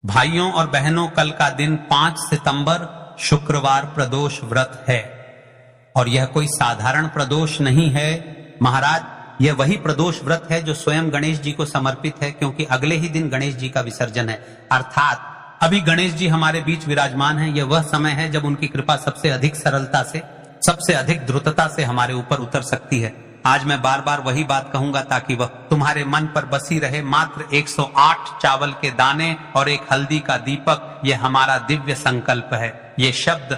भाइयों और बहनों, कल का दिन 5 सितंबर शुक्रवार प्रदोष व्रत है और यह कोई साधारण प्रदोष नहीं है महाराज। यह वही प्रदोष व्रत है जो स्वयं गणेश जी को समर्पित है, क्योंकि अगले ही दिन गणेश जी का विसर्जन है। अर्थात अभी गणेश जी हमारे बीच विराजमान हैं। यह वह समय है जब उनकी कृपा सबसे अधिक सरलता से, सबसे अधिक द्रुतता से हमारे ऊपर उतर सकती है। आज मैं बार बार वही बात कहूंगा ताकि वह तुम्हारे मन पर बसी रहे। मात्र 108 चावल के दाने और एक हल्दी का दीपक, यह हमारा दिव्य संकल्प है। ये शब्द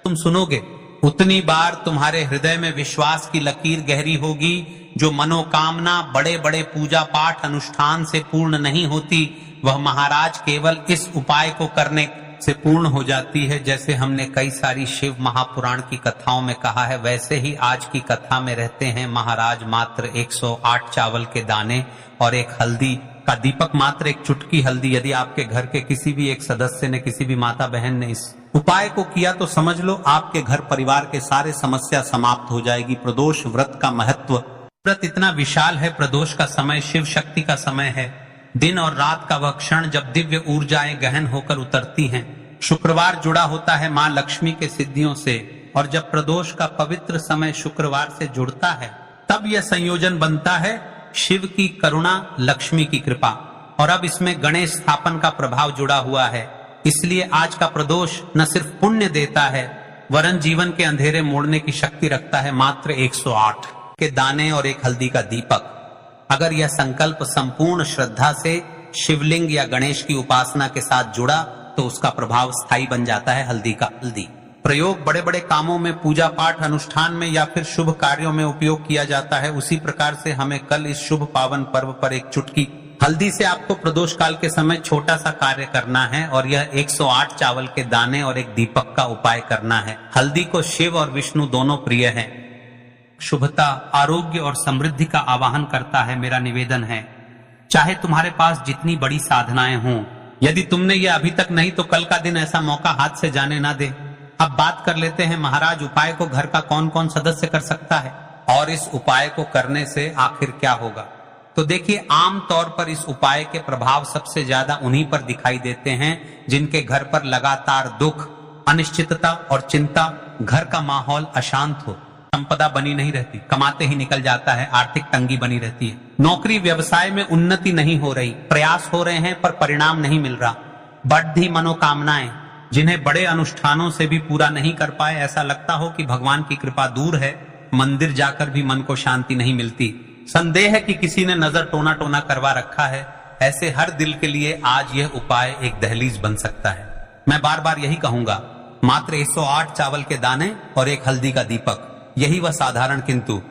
तुम सुनोगे उतनी बार तुम्हारे हृदय में विश्वास की लकीर गहरी होगी। जो मनोकामना बड़े बड़े पूजा पाठ अनुष्ठान से पूर्ण नहीं होती, वह महाराज केवल इस उपाय को करने से पूर्ण हो जाती है। जैसे हमने कई सारी शिव महापुराण की कथाओं में कहा है, वैसे ही आज की कथा में रहते हैं महाराज। मात्र 108 चावल के दाने और एक हल्दी का दीपक, मात्र एक चुटकी हल्दी। यदि आपके घर के किसी भी एक सदस्य ने, किसी भी माता बहन ने इस उपाय को किया तो समझ लो आपके घर परिवार के सारे समस्या समाप्त हो जाएगी। प्रदोष व्रत का महत्व, व्रत इतना विशाल है। प्रदोष का समय शिव शक्ति का समय है। दिन और रात का वह क्षण जब दिव्य ऊर्जाएं गहन होकर उतरती हैं। शुक्रवार जुड़ा होता है मां लक्ष्मी के सिद्धियों से, और जब प्रदोष का पवित्र समय शुक्रवार से जुड़ता है तब यह संयोजन बनता है शिव की करुणा, लक्ष्मी की कृपा, और अब इसमें गणेश स्थापन का प्रभाव जुड़ा हुआ है। इसलिए आज का प्रदोष न सिर्फ पुण्य देता है, वरन जीवन के अंधेरे मोड़ने की शक्ति रखता है। मात्र 108 के दाने और एक हल्दी का दीपक। अगर यह संकल्प संपूर्ण श्रद्धा से शिवलिंग या गणेश की उपासना के साथ जुड़ा तो उसका प्रभाव स्थायी बन जाता है। हल्दी का हल्दी प्रयोग बड़े बड़े कामों में, पूजा पाठ अनुष्ठान में या फिर शुभ कार्यों में उपयोग किया जाता है। उसी प्रकार से हमें कल इस शुभ पावन पर्व पर एक चुटकी हल्दी से आपको प्रदोष काल के समय छोटा सा कार्य करना है, और यह 108 चावल के दाने और एक दीपक का उपाय करना है। हल्दी को शिव और विष्णु दोनों प्रिय हैं। शुभता, आरोग्य और समृद्धि का आवाहन करता है। मेरा निवेदन है, चाहे तुम्हारे पास जितनी बड़ी साधनाएं हों, यदि तुमने ये अभी तक नहीं तो कल का दिन ऐसा मौका हाथ से जाने ना दे। अब बात कर लेते हैं महाराज, उपाय को घर का कौन कौन सदस्य कर सकता है और इस उपाय को करने से आखिर क्या होगा। तो देखिए, आम तौर पर इस उपाय के प्रभाव सबसे ज्यादा उन्हीं पर दिखाई देते हैं जिनके घर पर लगातार दुख, अनिश्चितता और चिंता, घर का माहौल अशांत हो, संपदा बनी नहीं रहती, कमाते ही निकल जाता है, आर्थिक तंगी बनी रहती है, नौकरी व्यवसाय में उन्नति नहीं हो रही, प्रयास हो रहे हैं पर परिणाम नहीं मिल रहा, बढ़ती मनोकामनाएं जिन्हें बड़े अनुष्ठानों से भी पूरा नहीं कर पाए, ऐसा लगता हो कि भगवान की कृपा दूर है, मंदिर जाकर भी मन को शांति नहीं मिलती, संदेह है कि किसी ने नजर टोना टोना करवा रखा है। ऐसे हर दिल के लिए आज यह उपाय एक दहलीज बन सकता है। मैं बार बार यही कहूंगा, मात्र 108 चावल के दाने और एक हल्दी का दीपक, यही वह साधारण किंतु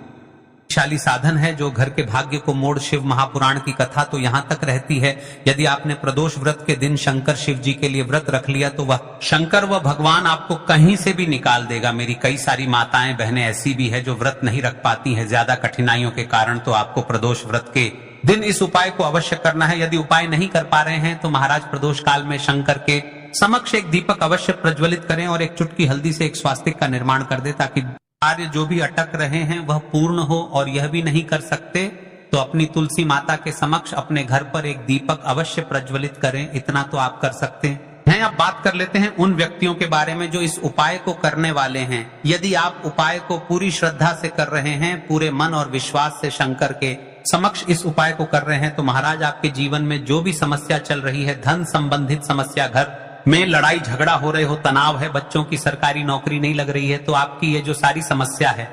शक्तिशाली साधन है जो घर के भाग्य को मोड़। शिव महापुराण की कथा तो यहां तक रहती है, यदि आपने प्रदोष व्रत के दिन शंकर शिव जी के लिए व्रत रख लिया तो वह शंकर व भगवान आपको कहीं से भी निकाल देगा। मेरी कई सारी माताएं बहनें ऐसी भी है जो व्रत नहीं रख पाती हैं ज्यादा कठिनाइयों के कारण, तो आपको प्रदोष व्रत के दिन इस उपाय को अवश्य करना है। यदि उपाय नहीं कर पा रहे हैं तो महाराज प्रदोष काल में शंकर के समक्ष एक दीपक अवश्य प्रज्वलित करें और एक चुटकी हल्दी से एक स्वास्तिक का निर्माण कर दे, ताकि कार्य जो भी अटक रहे हैं वह पूर्ण हो। और यह भी नहीं कर सकते तो अपनी तुलसी माता के समक्ष अपने घर पर एक दीपक अवश्य प्रज्वलित करें, इतना तो आप कर सकते हैं। अब बात कर लेते हैं उन व्यक्तियों के बारे में जो इस उपाय को करने वाले हैं। यदि आप उपाय को पूरी श्रद्धा से कर रहे हैं, पूरे मन और विश्वास से शंकर के समक्ष इस उपाय को कर रहे हैं, तो महाराज आपके जीवन में जो भी समस्या चल रही है, धन संबंधित समस्या, घर में लड़ाई झगड़ा हो रहे हो, तनाव है, बच्चों की सरकारी नौकरी नहीं लग रही है, तो आपकी ये जो सारी समस्या है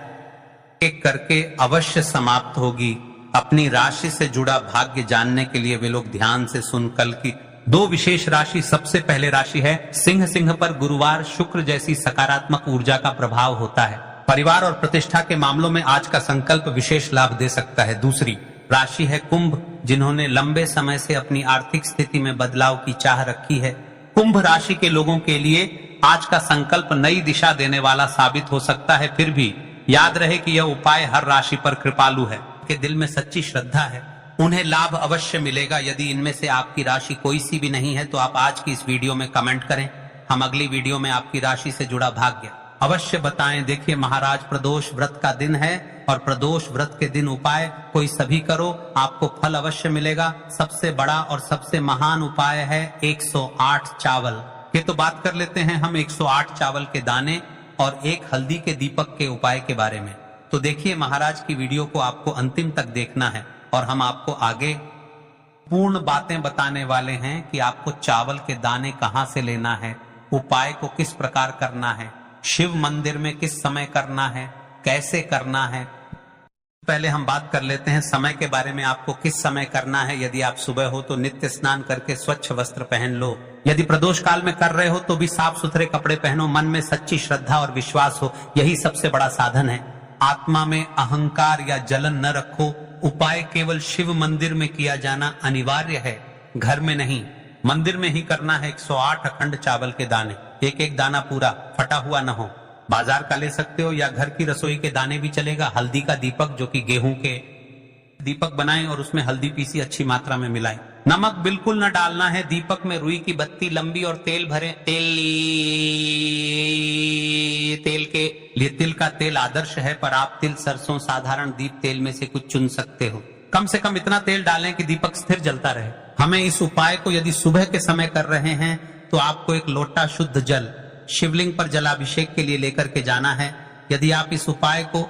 एक करके अवश्य समाप्त होगी। अपनी राशि से जुड़ा भाग्य जानने के लिए वे लोग ध्यान से सुन कल की 2 विशेष राशि। सबसे पहले राशि है सिंह। सिंह पर गुरुवार, शुक्र जैसी सकारात्मक ऊर्जा का प्रभाव होता है। परिवार और प्रतिष्ठा के मामलों में आज का संकल्प विशेष लाभ दे सकता है। दूसरी राशि है कुंभ, जिन्होंने लंबे समय से अपनी आर्थिक स्थिति में बदलाव की चाह रखी है। कुंभ राशि के लोगों के लिए आज का संकल्प नई दिशा देने वाला साबित हो सकता है। फिर भी याद रहे कि यह उपाय हर राशि पर कृपालु है। के दिल में सच्ची श्रद्धा है, उन्हें लाभ अवश्य मिलेगा। यदि इनमें से आपकी राशि कोई सी भी नहीं है तो आप आज की इस वीडियो में कमेंट करें, हम अगली वीडियो में आपकी राशि से जुड़ा भाग्य अवश्य बताएं। देखिए महाराज, प्रदोष व्रत का दिन है और प्रदोष व्रत के दिन उपाय कोई सभी करो, आपको फल अवश्य मिलेगा। सबसे बड़ा और सबसे महान उपाय है 108 चावल। ये तो बात कर लेते हैं हम 108 चावल के दाने और एक हल्दी के दीपक के उपाय के बारे में। तो देखिए महाराज की वीडियो को आपको अंतिम तक देखना है और हम आपको आगे पूर्ण बातें बताने वाले हैं कि आपको चावल के दाने कहां से लेना है, उपाय को किस प्रकार करना है, शिव मंदिर में किस समय करना है, कैसे करना है। पहले हम बात कर लेते हैं समय के बारे में। आपको किस समय करना है। यदि आप सुबह हो तो नित्य स्नान करके स्वच्छ वस्त्र पहन लो। यदि प्रदोष काल में कर रहे हो तो भी साफ सुथरे कपड़े पहनो। मन में सच्ची श्रद्धा और विश्वास हो, यही सबसे बड़ा साधन है। आत्मा में अहंकार या जलन न रखो। उपाय केवल शिव मंदिर में किया जाना अनिवार्य है, घर में नहीं। मंदिर में ही करना है। 108 अखंड चावल के दाने, एक एक दाना पूरा फटा हुआ न हो। बाजार का ले सकते हो या घर की रसोई के दाने भी चलेगा। हल्दी का दीपक जो कि गेहूं के दीपक बनाएं और उसमें हल्दी पीसी अच्छी मात्रा में मिलाएं। नमक बिल्कुल न डालना है। दीपक में रुई की बत्ती लंबी और तेल भरें। तेल के लिए तिल का तेल आदर्श है, पर आप तिल, सरसों, साधारण दीप तेल में से कुछ चुन सकते हो। कम से कम इतना तेल डालें कि दीपक स्थिर जलता रहे। हमें इस उपाय को यदि सुबह के समय कर रहे हैं तो आपको एक लोटा शुद्ध जल शिवलिंग पर जलाभिषेक के लिए लेकर के जाना है। यदि आप इस उपाय को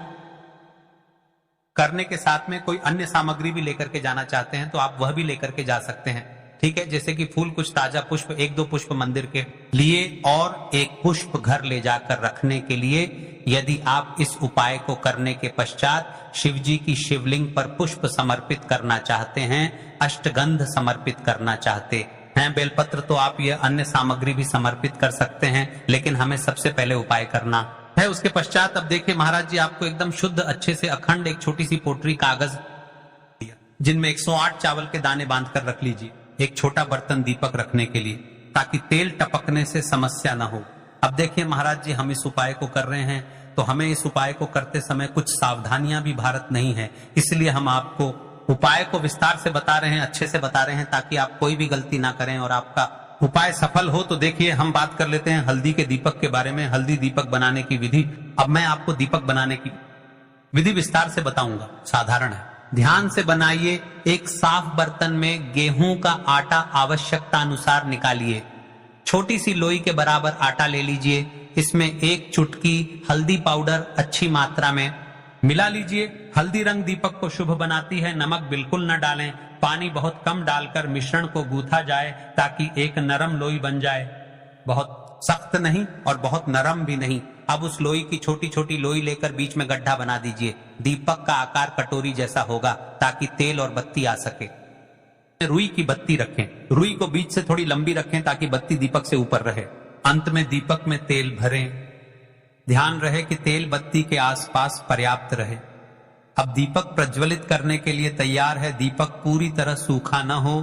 करने के साथ में कोई अन्य सामग्री भी लेकर के जाना चाहते हैं तो आप वह भी लेकर के जा सकते हैं, ठीक है। जैसे कि फूल, कुछ ताजा पुष्प, 1-2 पुष्प मंदिर के लिए और एक पुष्प घर ले जाकर रखने के लिए। यदि आप इस उपाय को करने के पश्चात शिव जी की शिवलिंग पर पुष्प समर्पित करना चाहते हैं, अष्टगंध समर्पित करना चाहते हैं, बेलपत्र, तो आप ये अन्य सामग्री भी समर्पित कर सकते हैं, लेकिन हमें सबसे पहले उपाय करना है। उसके पश्चात अब देखिए महाराज जी, आपको एकदम शुद्ध अच्छे से अखंड एक छोटी सी पोटरी कागज जिनमें 108 चावल के दाने बांध कर रख लीजिए। एक छोटा बर्तन दीपक रखने के लिए, ताकि तेल टपकने से समस्या ना हो। अब देखिए महाराज जी, हम इस उपाय को कर रहे हैं तो हमें इस उपाय को करते समय कुछ सावधानियां भी भारत नहीं है, इसलिए हम आपको उपाय को विस्तार से बता रहे हैं, अच्छे से बता रहे हैं, ताकि आप कोई भी गलती ना करें और आपका उपाय सफल हो। तो देखिए हम बात कर लेते हैं हल्दी के दीपक के बारे में, हल्दी दीपक बनाने की विधि। अब मैं आपको दीपक बनाने की विधि विस्तार से बताऊंगा, साधारण है, ध्यान से बनाइए। एक साफ बर्तन में गेहूं का आटा आवश्यकता अनुसार निकालिए। छोटी सी लोई के बराबर आटा ले लीजिए। इसमें 1 चुटकी हल्दी पाउडर अच्छी मात्रा में मिला लीजिए। हल्दी रंग दीपक को शुभ बनाती है। नमक बिल्कुल न डालें। पानी बहुत कम डालकर मिश्रण को गूथा जाए ताकि एक नरम लोई बन जाए, बहुत सख्त नहीं और बहुत नरम भी नहीं। अब उस लोई की छोटी छोटी लोई लेकर बीच में गड्ढा बना दीजिए। दीपक का आकार कटोरी जैसा होगा ताकि तेल और बत्ती आ सके। रुई की बत्ती रखें, रुई को बीच से थोड़ी लंबी रखें ताकि बत्ती दीपक से ऊपर रहे। अंत में दीपक में तेल भरें। ध्यान रहे कि तेल बत्ती के आसपास पर्याप्त रहे। अब दीपक प्रज्वलित करने के लिए तैयार है। दीपक पूरी तरह सूखा न हो,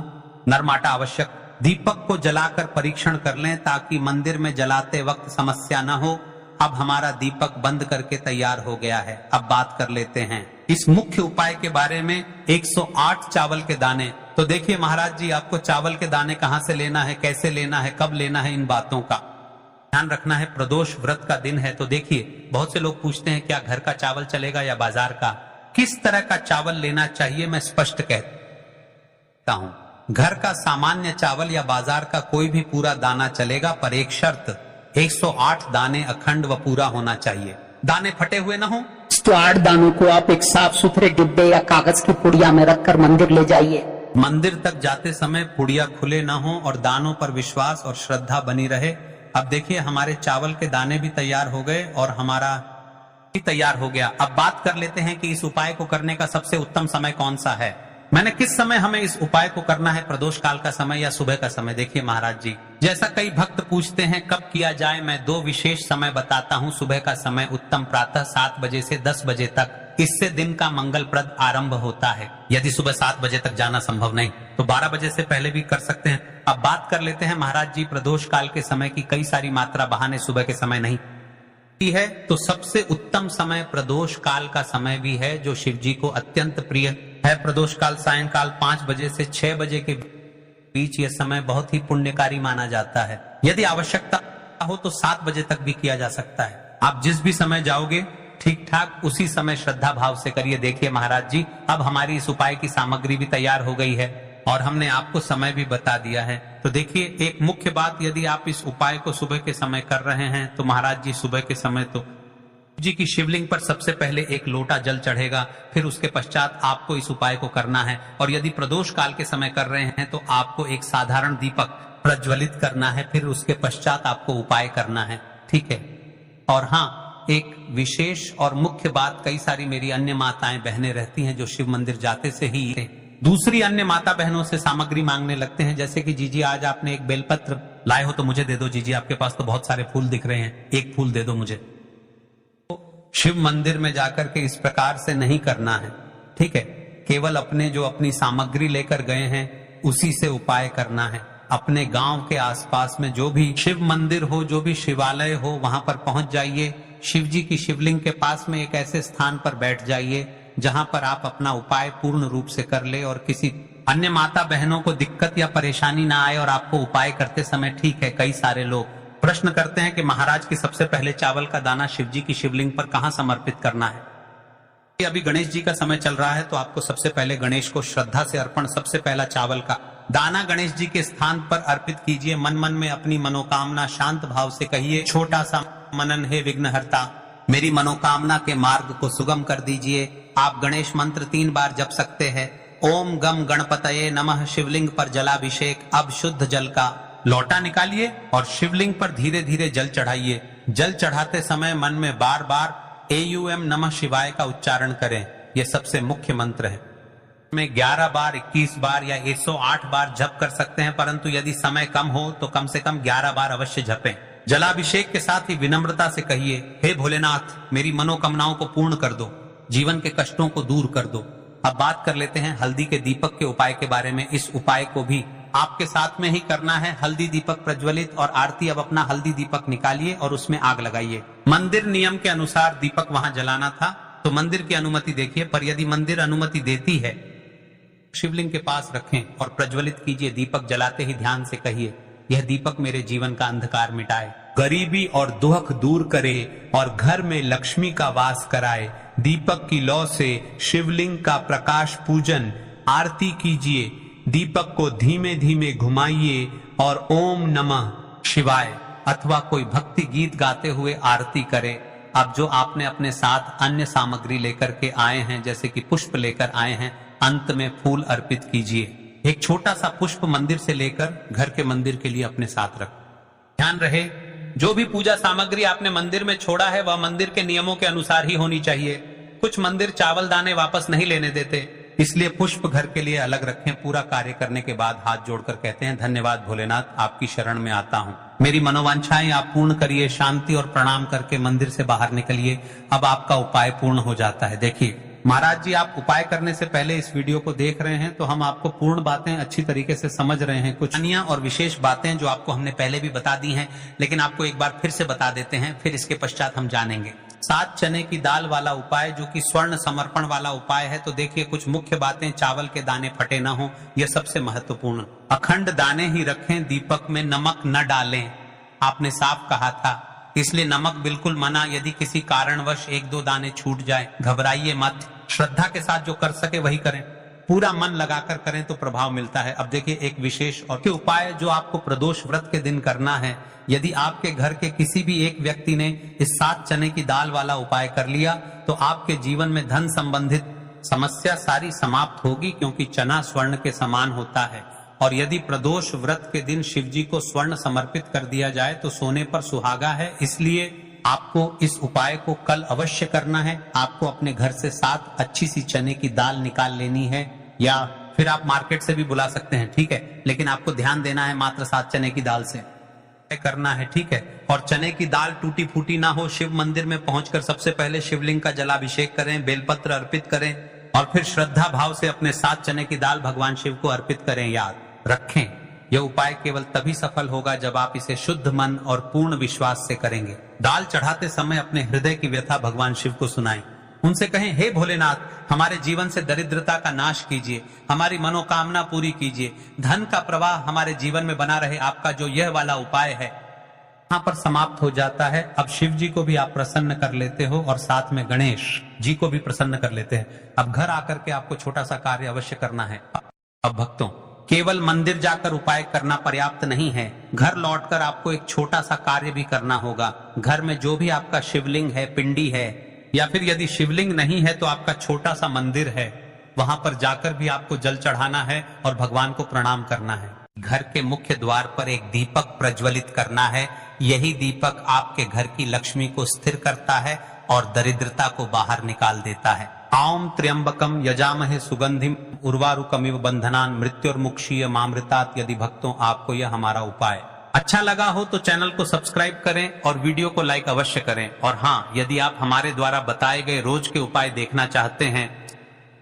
नरम आटा आवश्यक। दीपक को जलाकर परीक्षण कर लें ताकि मंदिर में जलाते वक्त समस्या न हो। अब हमारा दीपक बंद करके तैयार हो गया है। अब बात कर लेते हैं इस मुख्य उपाय के बारे में, 108 चावल के दाने। तो देखिए महाराज जी, आपको चावल के दाने कहां से लेना है, कैसे लेना है, कब लेना है, इन बातों का ध्यान रखना है। प्रदोष व्रत का दिन है तो देखिए, बहुत से लोग पूछते हैं क्या घर का चावल चलेगा या बाजार का। किस तरह का चावल लेना चाहिए मैं स्पष्ट कहता हूं। घर का सामान्य चावल या बाजार का कोई भी पूरा दाना चलेगा, पर एक शर्त, 108 दाने अखंड व पूरा होना चाहिए। दाने फटे हुए ना हो। तो 8 दानों को आप एक साफ सुथरे डिब्बे या कागज की पुड़िया में रखकर मंदिर ले जाइए। मंदिर तक जाते समय पुड़िया खुले ना हो और दानों पर विश्वास और श्रद्धा बनी रहे। अब देखिए हमारे चावल के दाने भी तैयार हो गए और हमारा भी तैयार हो गया। अब बात कर लेते हैं कि इस उपाय को करने का सबसे उत्तम समय कौन सा है। मैंने किस समय हमें इस उपाय को करना है, प्रदोष काल का समय या सुबह का समय। देखिए महाराज जी, जैसा कई भक्त पूछते हैं कब किया जाए, मैं 2 विशेष समय बताता हूं। सुबह का समय उत्तम, प्रातः 7 बजे से 10 बजे तक, इससे दिन का मंगलप्रद आरंभ होता है। यदि सुबह 7 बजे तक जाना संभव नहीं तो 12 बजे से पहले भी कर सकते हैं। अब बात कर लेते हैं महाराज जी, प्रदोष काल के समय की कई सारी मात्रा बहाने सुबह के समय नहीं है, तो सबसे उत्तम समय प्रदोष काल का समय भी है जो शिव जी को अत्यंत प्रिय है। प्रदोष काल सायंकाल 5 बजे से 6 बजे के बीच यह समय बहुत ही पुण्यकारी माना जाता है। यदि आवश्यकता हो तो 7 बजे तक भी किया जा सकता है। आप जिस भी समय जाओगे ठीक ठाक उसी समय श्रद्धा भाव से करिए। देखिए महाराज जी, अब हमारी इस उपाय की सामग्री भी तैयार हो गई है और हमने आपको समय भी बता दिया है। तो देखिए, एक मुख्य बात, यदि आप इस उपाय को सुबह के समय कर रहे हैं तो महाराज जी सुबह के समय तो जी की शिवलिंग पर सबसे पहले एक लोटा जल चढ़ेगा, फिर उसके पश्चात आपको इस उपाय को करना है। और यदि प्रदोष काल के समय कर रहे हैं तो आपको एक साधारण दीपक प्रज्वलित करना है, फिर उसके पश्चात आपको उपाय करना है, ठीक है। और हाँ, एक विशेष और मुख्य बात, कई सारी मेरी अन्य माताएं बहनें रहती हैं जो शिव मंदिर जाते से ही दूसरी अन्य माता बहनों से सामग्री मांगने लगते हैं, जैसे कि जीजी आज आपने एक बेलपत्र लाए हो तो मुझे दे दो, जीजी आपके पास तो बहुत सारे फूल दिख रहे हैं, एक फूल दे दो मुझे। तो शिव मंदिर में जाकर के इस प्रकार से नहीं करना है, ठीक है। केवल अपनी सामग्री लेकर गए हैं उसी से उपाय करना है। अपने गांव के आसपास में जो भी शिव मंदिर हो, जो भी शिवालय हो, वहां पर पहुंच जाइए। शिव जी की शिवलिंग के पास में एक ऐसे स्थान पर बैठ जाइए जहां पर आप अपना उपाय पूर्ण रूप से कर ले और किसी अन्य माता बहनों को दिक्कत या परेशानी ना आए। और आपको उपाय करते समय, ठीक है, कई सारे लोग प्रश्न करते हैं कि महाराज की सबसे पहले चावल का दाना शिव जी की शिवलिंग पर कहां समर्पित करना है। अभी गणेश जी का समय चल रहा है तो आपको सबसे पहले गणेश को श्रद्धा से अर्पण, सबसे पहला चावल का दाना गणेश जी के स्थान पर अर्पित कीजिए। मन मन में अपनी मनोकामना शांत भाव से कहिए, छोटा सा मनन हे विघ्नहर्ता, मेरी मनोकामना के मार्ग को सुगम कर दीजिए। आप गणेश मंत्र 3 बार जप सकते हैं। ओम गम गणपतये नमः। शिवलिंग पर जलाभिषेक। अब शुद्ध जल का लोटा निकालिए और शिवलिंग पर धीरे धीरे जल चढ़ाइए। जल चढ़ाते समय मन में बार बार AUM नमः शिवाय का उच्चारण करें। यह सबसे मुख्य मंत्र है। में 11 बार, 21 बार या 108 बार जप कर सकते हैं, परंतु यदि समय कम हो तो कम से कम 11 बार अवश्य जपें। जलाभिषेक के साथ ही विनम्रता से कहिए, हे भोलेनाथ, मेरी मनोकामनाओं को पूर्ण कर दो, जीवन के कष्टों को दूर कर दो। अब बात कर लेते हैं हल्दी के दीपक के उपाय के बारे में। इस उपाय को भी आपके साथ में ही करना है। हल्दी दीपक प्रज्वलित और आरती। अब अपना हल्दी दीपक निकालिए और उसमें आग लगाइए। मंदिर नियम के अनुसार दीपक वहां जलाना था तो मंदिर की अनुमति देखिए, पर यदि मंदिर अनुमति देती है, शिवलिंग के पास रखें और प्रज्वलित कीजिए। दीपक जलाते ही ध्यान से कहिए, यह दीपक मेरे जीवन का अंधकार मिटाए, गरीबी और दुख दूर करे और घर में लक्ष्मी का वास कराए। दीपक की लौ से शिवलिंग का प्रकाश पूजन आरती कीजिए। दीपक को धीमे धीमे घुमाइए और ओम नमः शिवाय अथवा कोई भक्ति गीत गाते हुए आरती करें। अब जो आपने अपने साथ अन्य सामग्री लेकर के आए हैं, जैसे कि पुष्प लेकर आए हैं, अंत में फूल अर्पित कीजिए। एक छोटा सा पुष्प मंदिर से लेकर घर के मंदिर के लिए अपने साथ रख। ध्यान रहे, जो भी पूजा सामग्री आपने मंदिर में छोड़ा है वह मंदिर के नियमों के अनुसार ही होनी चाहिए। कुछ मंदिर चावल दाने वापस नहीं लेने देते, इसलिए पुष्प घर के लिए अलग रखें। पूरा कार्य करने के बाद हाथ जोड़कर कहते हैं, धन्यवाद भोलेनाथ, आपकी शरण में आता हूं, मेरी मनोवांछाएं आप पूर्ण करिए। शांति और प्रणाम करके मंदिर से बाहर निकलिए। अब आपका उपाय पूर्ण हो जाता है। देखिए महाराज जी, आप उपाय करने से पहले इस वीडियो को देख रहे हैं तो हम आपको पूर्ण बातें अच्छी तरीके से समझ रहे हैं। कुछ अन्य और विशेष बातें जो आपको हमने पहले भी बता दी हैं, लेकिन आपको एक बार फिर से बता देते हैं, फिर इसके पश्चात हम जानेंगे। 7 चने की दाल वाला उपाय, जो कि स्वर्ण समर्पण वाला उपाय है। तो देखिए कुछ मुख्य बातें, चावल के दाने फटे ना हो, यह सबसे महत्वपूर्ण। अखंड दाने ही रखें, दीपक में नमक न डालें, आपने साफ कहा था, इसलिए नमक बिल्कुल मना। यदि किसी कारणवश 1-2 दाने छूट जाए, घबराइए मत। श्रद्धा के साथ जो कर सके वही करें, पूरा मन लगाकर करें तो प्रभाव मिलता है। अब देखिए एक विशेष और के उपाय जो आपको प्रदोष व्रत के दिन करना है। यदि आपके घर के किसी भी एक व्यक्ति ने इस 7 चने की दाल वाला उपाय कर लिया तो आपके जीवन में धन संबंधित समस्या सारी समाप्त होगी, क्योंकि चना स्वर्ण के समान होता है। और यदि प्रदोष व्रत के दिन शिव जी को स्वर्ण समर्पित कर दिया जाए तो सोने पर सुहागा है। इसलिए आपको इस उपाय को कल अवश्य करना है। आपको अपने घर से 7 अच्छी सी चने की दाल निकाल लेनी है, या फिर आप मार्केट से भी बुला सकते हैं, ठीक है, लेकिन आपको ध्यान देना है मात्र 7 चने की दाल से करना है, ठीक है। और चने की दाल टूटी फूटी ना हो। शिव मंदिर में पहुंचकर सबसे पहले शिवलिंग का जलाभिषेक करें, बेलपत्र अर्पित करें और फिर श्रद्धा भाव से अपने 7 चने की दाल भगवान शिव को अर्पित करें। याद रखें, यह उपाय केवल तभी सफल होगा जब आप इसे शुद्ध मन और पूर्ण विश्वास से करेंगे। दाल चढ़ाते समय अपने हृदय की व्यथा भगवान शिव को सुनाएं। उनसे कहें, हे भोलेनाथ, हमारे जीवन से दरिद्रता का नाश कीजिए, हमारी मनोकामना पूरी कीजिए, धन का प्रवाह हमारे जीवन में बना रहे। आपका जो यह वाला उपाय है यहाँ पर समाप्त हो जाता है। अब शिव जी को भी आप प्रसन्न कर लेते हो और साथ में गणेश जी को भी प्रसन्न कर लेते हैं। अब घर आकर के आपको छोटा सा कार्य अवश्य करना है। अब भक्तों, केवल मंदिर जाकर उपाय करना पर्याप्त नहीं है, घर लौटकर आपको एक छोटा सा कार्य भी करना होगा। घर में जो भी आपका शिवलिंग है, पिंडी है, या फिर यदि शिवलिंग नहीं है तो आपका छोटा सा मंदिर है, वहां पर जाकर भी आपको जल चढ़ाना है और भगवान को प्रणाम करना है। घर के मुख्य द्वार पर एक दीपक प्रज्वलित करना है। यही दीपक आपके घर की लक्ष्मी को स्थिर करता है और दरिद्रता को बाहर निकाल देता है। ओम त्र्यंबकम यजामहे सुगंधिम उर्वारुकमिव बंधनान मृत्युर्मुक्षीय मामृतात्। यदि भक्तों आपको यह हमारा उपाय अच्छा लगा हो तो चैनल को सब्सक्राइब करें और वीडियो को लाइक अवश्य करें। और हाँ, यदि आप हमारे द्वारा बताए गए रोज के उपाय देखना चाहते हैं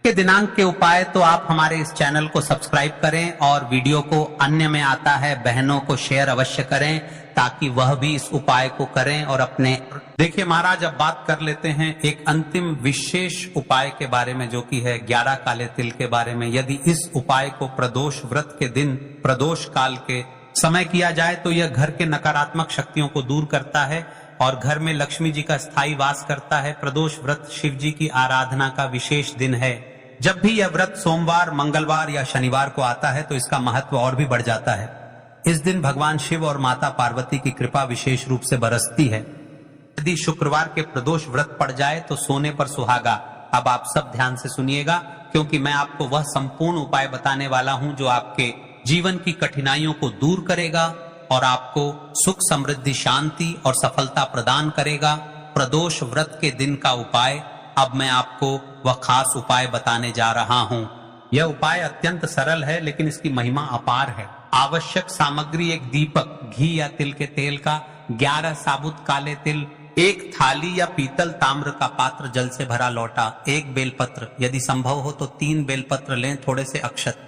के दिनांक के उपाय, तो आप हमारे इस चैनल को सब्सक्राइब करें और वीडियो को अन्य में आता है बहनों को शेयर अवश्य करें ताकि वह भी इस उपाय को करें और अपने। देखिए महाराज, अब बात कर लेते हैं एक अंतिम विशेष उपाय के बारे में, जो कि है 11 काले तिल के बारे में। यदि इस उपाय को प्रदोष व्रत के दिन प्रदोष काल के समय किया जाए तो यह घर के नकारात्मक शक्तियों को दूर करता है और घर में लक्ष्मी जी का स्थायी वास करता है। प्रदोष व्रत शिव जी की आराधना का विशेष दिन है। जब भी यह व्रत सोमवार, मंगलवार या शनिवार को आता है तो इसका महत्व और भी बढ़ जाता है। इस दिन भगवान शिव और माता पार्वती की कृपा विशेष रूप से बरसती है। यदि शुक्रवार के प्रदोष व्रत पड़ जाए तो सोने पर सुहागा। अब आप सब ध्यान से सुनिएगा, क्योंकि मैं आपको वह संपूर्ण उपाय बताने वाला हूं जो आपके जीवन की कठिनाइयों को दूर करेगा और आपको सुख, समृद्धि, शांति और सफलता प्रदान करेगा। प्रदोष व्रत के दिन का उपाय अब मैं आपको वह खास उपाय बताने जा रहा हूं। यह उपाय अत्यंत सरल है लेकिन इसकी महिमा अपार है। आवश्यक सामग्री: एक दीपक घी या तिल के तेल का, 11 साबुत काले तिल, एक थाली या पीतल ताम्र का पात्र जल से भरा लोटा, एक बेलपत्र, यदि संभव हो तो 3 बेलपत्र लें, थोड़े से अक्षत,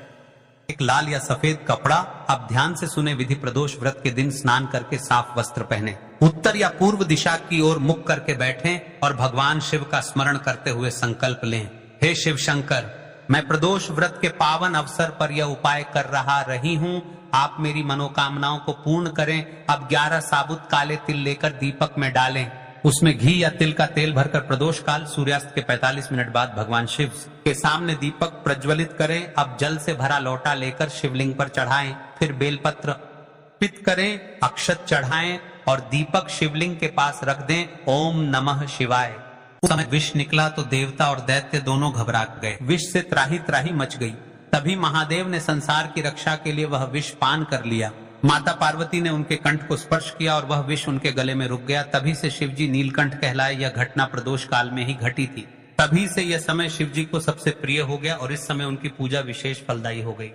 एक लाल या सफेद कपड़ा। अब ध्यान से सुने विधि: प्रदोष व्रत के दिन स्नान करके साफ वस्त्र पहने, उत्तर या पूर्व दिशा की ओर मुख करके बैठें और भगवान शिव का स्मरण करते हुए संकल्प लें, हे शिव शंकर, मैं प्रदोष व्रत के पावन अवसर पर यह उपाय कर रही हूँ, आप मेरी मनोकामनाओं को पूर्ण करें। अब 11 साबुत काले तिल लेकर दीपक में डालें, उसमें घी या तिल का तेल भरकर प्रदोष काल सूर्यास्त के 45 मिनट बाद भगवान शिव के सामने दीपक प्रज्वलित करें। अब जल से भरा लोटा लेकर शिवलिंग पर चढ़ाएं, फिर बेलपत्र अर्पित करें, अक्षत चढ़ाएं और दीपक शिवलिंग के पास रख दें। ओम नमः शिवाय। उस समय विष निकला तो देवता और दैत्य दोनों घबरा गए। विष से त्राही त्राही मच गई। तभी महादेव ने संसार की रक्षा के लिए वह विष पान कर लिया। माता पार्वती ने उनके कंठ को स्पर्श किया और वह विष उनके गले में रुक गया। तभी से शिवजी नीलकंठ कहलाए। यह घटना प्रदोष काल में ही घटी थी। तभी से यह समय शिवजी को सबसे प्रिय हो गया और इस समय उनकी पूजा विशेष फलदायी हो गई।